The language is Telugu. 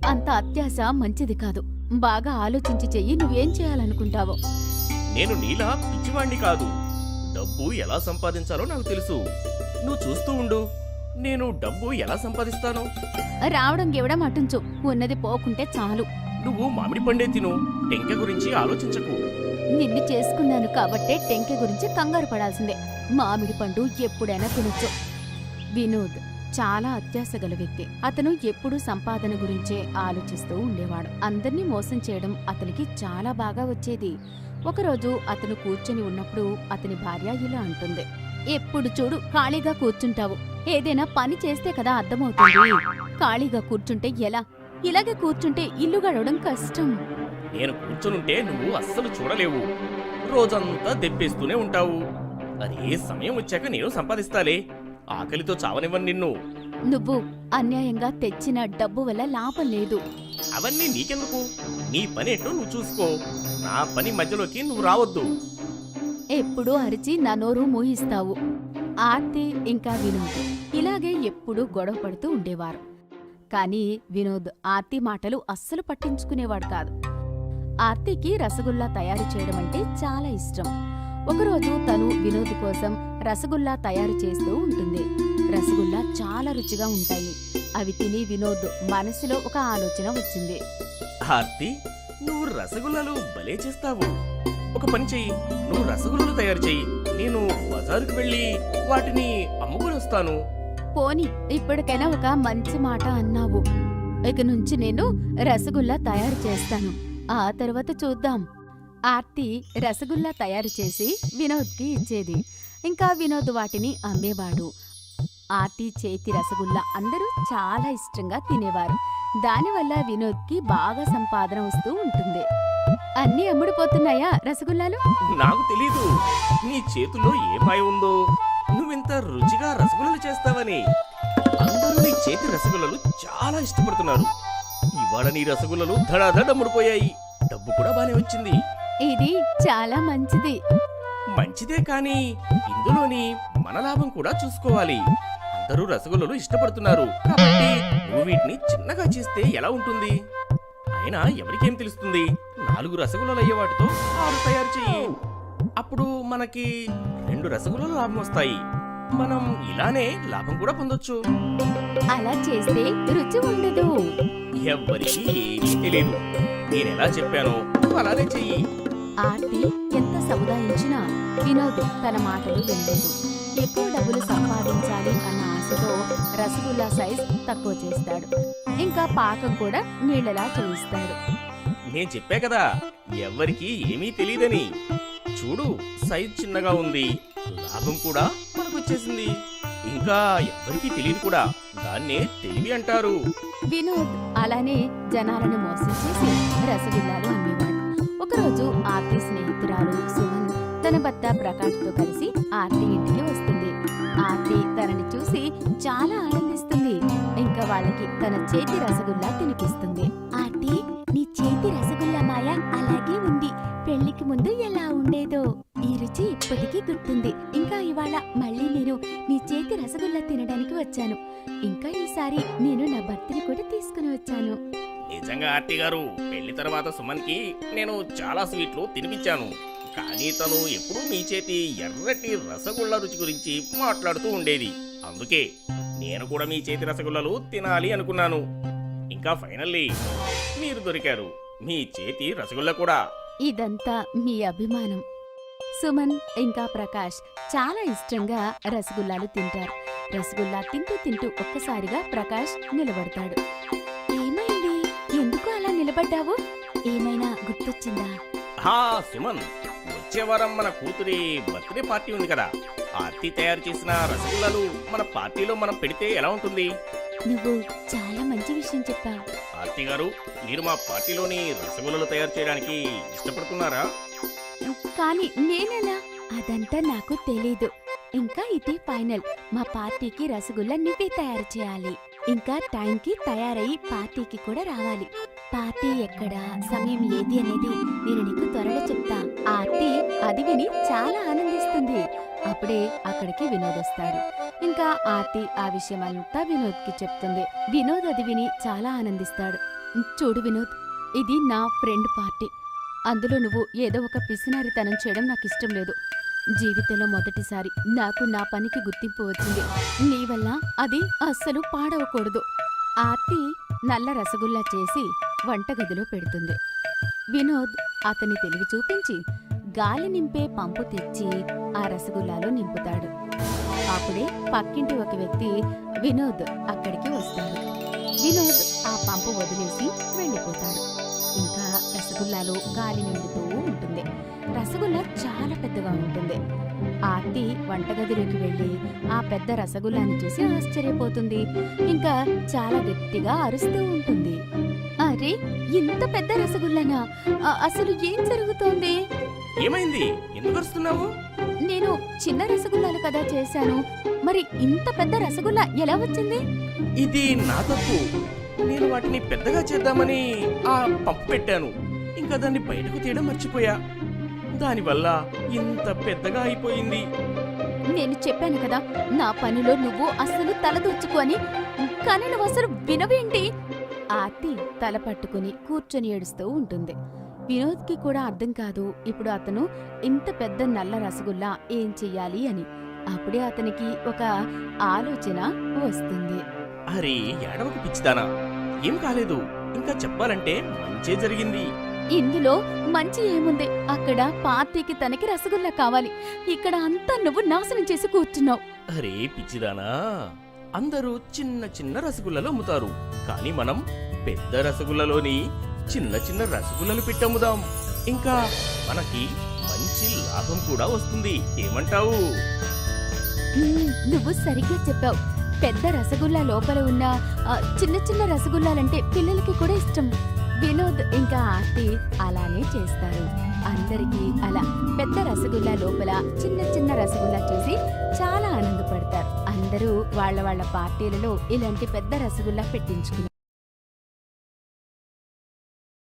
అంత అత్యాశ మంచిది కాదు. బాగా ఆలోచించి చెయ్యి, నువ్వేం చేయాలనుకుంటావో. నేను నీలా పిచ్చివాణ్ణి కాదు. డబ్బు ఎలా సంపాదించాలో నాకు తెలుసు. నువ్వు చూస్తూ ఉండు, నేను డబ్బు ఎలా సంపాదిస్తాను. రావడం గివడం అటుంచు, ఉన్నది పోకుంటే చాలు. నువ్వు మామిడి పండే తిను, టెంక గురించి ఆలోచించకు. నిన్ను చేసుకున్నాను కాబట్టే టెంకె గురించి కంగారు పడాల్సిందే. మామిడి పండు ఎప్పుడైనా తినొచ్చు. వినోద్ చాలా అత్యాశ గల వ్యక్తి. అతను ఎప్పుడూ సంపాదన గురించే ఆలోచిస్తూ ఉండేవాడు. అందర్నీ మోసం చేయడం అతనికి చాలా బాగా వచ్చేది. ఒకరోజు అతను కూర్చొని ఉన్నప్పుడు అతని భార్య ఇలా అంటుంది, ఎప్పుడు చూడు ఖాళీగా కూర్చుంటావు. ఏదైనా పని చేస్తే కదా అర్థమవుతుంది. ఖాళీగా కూర్చుంటే ఎలా? ఇలాగే కూర్చుంటే ఇల్లు గడవడం కష్టం. నేను కూర్చొనుంటే నువ్వు అస్సలు చూడలేవు. రోజంతా దెబ్బేస్తూనే ఉంటావు. అదే సమయం వచ్చాక నేను సంపాదిస్తాలే. ఆకలితో చావనివ్వను నిన్ను. నువ్వు అన్యాయంగా తెచ్చిన డబ్బు వల్ల లాభం లేదు. అవన్నీ నీకెందుకు? నీ పని ఏంటో నువ్వు చూసుకో. నా పని మధ్యలోకి నువ్వు రావద్దు. ఎప్పుడూ అరిచి నా నోరు మూయిస్తావు. ఆర్తి ఇంకా వినోద్ ఇలాగే ఎప్పుడూ గొడవ పడుతూ ఉండేవారు. కానీ వినోద్ ఆర్తి మాటలు అస్సలు పట్టించుకునేవాడు కాదు. ఆర్తికి రసగుల్లా తయారు చేయడం అంటే చాలా ఇష్టం. ఒకరోజు తను వినోద్ కోసం రసగుల్లా తయారు చేస్తూ ఉంటుంది. రసగుల్లా చాలా రుచిగా ఉంటాయి. అవి తిని వినోద్ మనసులో ఒక ఆలోచన వచ్చింది. ఆర్తి, నువ్వు రసగుల్లాలు భలే చేస్తావు. ఒక పని చెయ్యి, నువ్వు రసగుల్లాలు తయారు చెయ్యి. నేను బజారుకు వెళ్ళి వాటిని అమ్ముకుని వస్తాను. పోని, ఇప్పటికైనా ఒక మంచి మాట అన్నావు. ఇక నుంచి నేను రసగుల్లా తయారు చేస్తాను. ఆ తర్వాత చూద్దాం. ఆర్తి రసగుల్లా తయారు చేసి వినోద్కి ఇచ్చేది. ఇంకా వినోద్ వాటిని అమ్మేవాడు. ఆర్తి చేతి రసగుల్లా అందరూ చాలా ఇష్టంగా తినేవారు. దానివల్ల వినోద్కి బాగా సంపాదన వస్తూ ఉంటుంది. అన్నీ అమ్ముడుపోతున్నాయా రసగుల్లాలు? నాకు తెలీదు నీ చేతుల్లో ఏ మాయ ఉందో. నువ్వింత రుచిగా రసగుల్లలు చేస్తావని. అందరూ నీ చేతి రసగుల్లలు చాలా ఇష్టపడుతున్నారు. ఇవాళ నీ రసగుల్లలు ధడాధడ అమ్ముడుపోయాయి. డబ్బు కూడా బానే వచ్చింది. ఇది చాలా మంచిది. మంచిదే, కానీ ఇందులోని మన లాభం కూడా చూసుకోవాలి. అందరూ రసగుల్లలు ఇష్టపడుతున్నారు కాబట్టి నువ్వు వీటిని చిన్నగా చేస్తే ఎలా ఉంటుంది? అయినా ఎవరికేం తెలుస్తుంది? 4 రసగుల్లలు అయ్యే వాటితో 6 తయారు చెయ్యి. అప్పుడు మనకి 2 రసగుల్లలు లాభం వస్తాయి. మనం ఇలానే లాభం కూడా పొందొచ్చు. అలా చేస్తే రుచి ఉండదు. ఎవ్వరికి ఏమీ తెలియదు. నేనెలా చెప్పానో అలానే చెయ్యి. ఆర్తి ఎంత సముదాయించినా వినోద్ తన మాటలు వినలేదు. ఎక్కువ డబ్బులు సంపాదించాలి అన్న ఆశతో రసగుల్లా సైజ్ తక్కువ చేస్తాడు. ఇంకా పాకం కూడా నీళ్లలా చేయిస్తాడు. నేను చెప్పా కదా, ఎవ్వరికి ఏమీ తెలియదని. చూడు, సైజ్ చిన్నగా ఉంది, లాభం కూడా మనకొచ్చేసింది. ఇంకా ఎవ్వరికీ తెలియదు కూడా. దాన్నే తెలివి అంటారు. వినోద్ అలానే జనాలను మోసం చేసి రసగుల్లాలు అమ్మేవాడు. ఒకరోజు ఆర్తి స్నేహితురాలు సుమన్ తన భర్త ప్రకాష్తో కలిసి ఆర్తి ఇంటికి వస్తుంది. ఆర్తి తనని చూసి చాలా ఆనందిస్తుంది. ఇంకా వాళ్ళకి తన చేతి రసగుల్లా తినిపిస్తుంది. ఆర్తి, నీ చేతి రసగుల్లా మాయ అలాగే ఉంది. పెళ్లికి ముందు ఎలా ఉండేదో ఈ రుచి ఇప్పటికీ గుర్తుంది. ఇంకా ఇవాళ మళ్ళీ నేను నీ చేతి రసగుల్లా తినడానికి వచ్చాను. ఇంకా ఈసారి నేను నా భర్తని కూడా తీసుకుని వచ్చాను. నిజంగా ఆర్తి గారు, పెళ్లి తర్వాత సుమన్ కి నేను చాలా స్వీట్లు తినిపించాను. కానీ తను ఎప్పుడూ మీ చేతి ఎర్రటి రసగుల్లా రుచి గురించి మాట్లాడుతూ ఉండేది. అందుకే నేను కూడా మీ చేతి రసగుల్లలు తినాలి అనుకున్నాను. ఇంకా ఫైనల్లీ మీరు దొరికారు. మీ చేతి రసగుల్లా కూడా. ఇదంతా మీ అభిమానం. సుమన్ ఇంకా ప్రకాష్ చాలా ఇష్టంగా రసగుల్లాలు తింటారు. రసగుల్లా తింటూ తింటూ ఒక్కసారిగా ప్రకాష్ నిలబడతాడు. ఏమైంది? ఎందుకు అలా నిలబడ్డావు? ఏమైనా గుర్తొచ్చిందా? హా సుమన్, వచ్చే వారం మన కూతురి బర్త్డే పార్టీ ఉంది కదా. ఆర్తి తయారు చేసిన రసగుల్లాలు మన పార్టీలో మనం పెడితే ఎలా ఉంటుంది? నువ్వు చాలా మంచి విషయం చెప్పావు. ఆర్తి గారు, మీరు మా పార్టీలోని రసగుల్లలు తయారు చేయడానికి ఇష్టపడుతున్నారా? కానీ నేనెలా? అదంతా నాకు తెలీదు. ఇంకా ఇది ఫైనల్. మా పార్టీకి రసగుల్లా నువ్వే తయారు చేయాలి. ఇంకా టైంకి తయారయ్యి పార్టీకి కూడా రావాలి. పార్టీ ఎక్కడ, సమయం ఏది అనేది నేను నీకు త్వరలో చెప్తా. ఆర్తి అది విని చాలా ఆనందిస్తుంది. అప్పుడే అక్కడికి వినోద్ వస్తాడు. ఇంకా ఆర్తి ఆ విషయమంతా వినోద్కి చెప్తుంది. వినోద్ అది విని చాలా ఆనందిస్తాడు. చూడు వినోద్, ఇది నా ఫ్రెండ్ పార్టీ. అందులో నువ్వు ఏదో ఒక పిసినారితనం చేయడం నాకు ఇష్టం లేదు. జీవితంలో మొదటిసారి నాకు నా పనికి గుర్తింపు వచ్చింది. నీ వల్ల అది అస్సలు పాడవకూడదు. ఆర్తి నల్ల రసగుల్లా చేసి వంటగదిలో పెడుతుంది. వినోద్ అతని తెలివి చూపించి గాలి నింపే పంపు తెచ్చి ఆ రసగుల్లాలో నింపుతాడు. అప్పుడే పక్కింటి ఒక వ్యక్తి వినోద్ అక్కడికి వస్తాడు. వినోద్ ఆ పంపు వదిలేసి వెళ్ళిపోతాడు. ఇంకా రసగుల్లాలో గాలి నిండుతూ ఉంటుంది. రసగుల్లా చాలా పెద్దగా ఉంటుంది. ఆర్తి వంటగదిలోకి వెళ్ళి ఆ పెద్ద రసగుల్లాని చూసి ఆశ్చర్యపోతుంది. ఇంకా చాలా గట్టిగా అరుస్తూ ఉంటుంది. అరే, ఇంత పెద్ద రసగుల్లానా? అసలు ఏం జరుగుతోంది? ఏమైంది? ఎందుకు వస్తున్నావు? నేను చిన్న రసగుల్లాలు కదా చేశాను. మరి ఇంత పెద్ద రసగుల్లా ఎలా వచ్చింది? ఇది నా తప్పు. నేను వాటిని పెద్దగా చేద్దామని ఆ పంపు పెట్టాను. ఇంకా దాన్ని బయటకు తీయడం మర్చిపోయా. దానివల్ల ఇంత పెద్దగా అయిపోయింది. నేను చెప్పాను కదా, నా పనిలో నువ్వు అస్సలు తలదూర్చుకో అని. కానీ నువ్వు అసలు వినవేంటి? ఆర్తి తల పట్టుకుని కూర్చొని ఏడుస్తూ ఉంటుంది. వినోద్కి కూడా అర్థం కాదు ఇప్పుడు అతను ఇంత పెద్ద నల్ల రసగుల్లా ఏం చెయ్యాలి అని. అప్పుడే అతనికి ఒక ఆలోచన వస్తుంది. అరే, ఏడవకు పిచ్చిదానా, ఏం కాలేదు. ఇంకా చెప్పాలంటే మంచే జరిగింది. ఇందులో మంచి ఏముంది? అక్కడ పార్టీకి తనకి రసగుల్లా కావాలి. ఇక్కడ అంతా నువ్వు నాశనం చేసి కూర్చున్నావు. అరే పిచ్చిదానా, అందరూ చిన్న చిన్న రసగుల్లలు అమ్ముతారు. కానీ మనం పెద్ద రసగుల్లలోని చిన్న చిన్న రసగుల్లలు పెట్టమ్ముదాం. ఇంకా మనకి మంచి లాభం కూడా వస్తుంది. ఏమంటావు? నువ్వు సరిగ్గా చెప్పావు. పెద్ద రసగుల్లా లోపల ఉన్న చిన్న చిన్న రసగుల్లాలంటే పిల్లలకి కూడా ఇష్టం. వినోద్ ఇంకా ఆర్తి అలానే చేస్తారు. అందరికీ అలా పెద్ద రసగుల్లా లోపల చిన్న చిన్న రసగుల్లా చూసి చాలా ఆనందపడతారు. అందరూ వాళ్ళ పార్టీలలో ఇలాంటి పెద్ద రసగుల్లా పెట్టించుకున్నారు.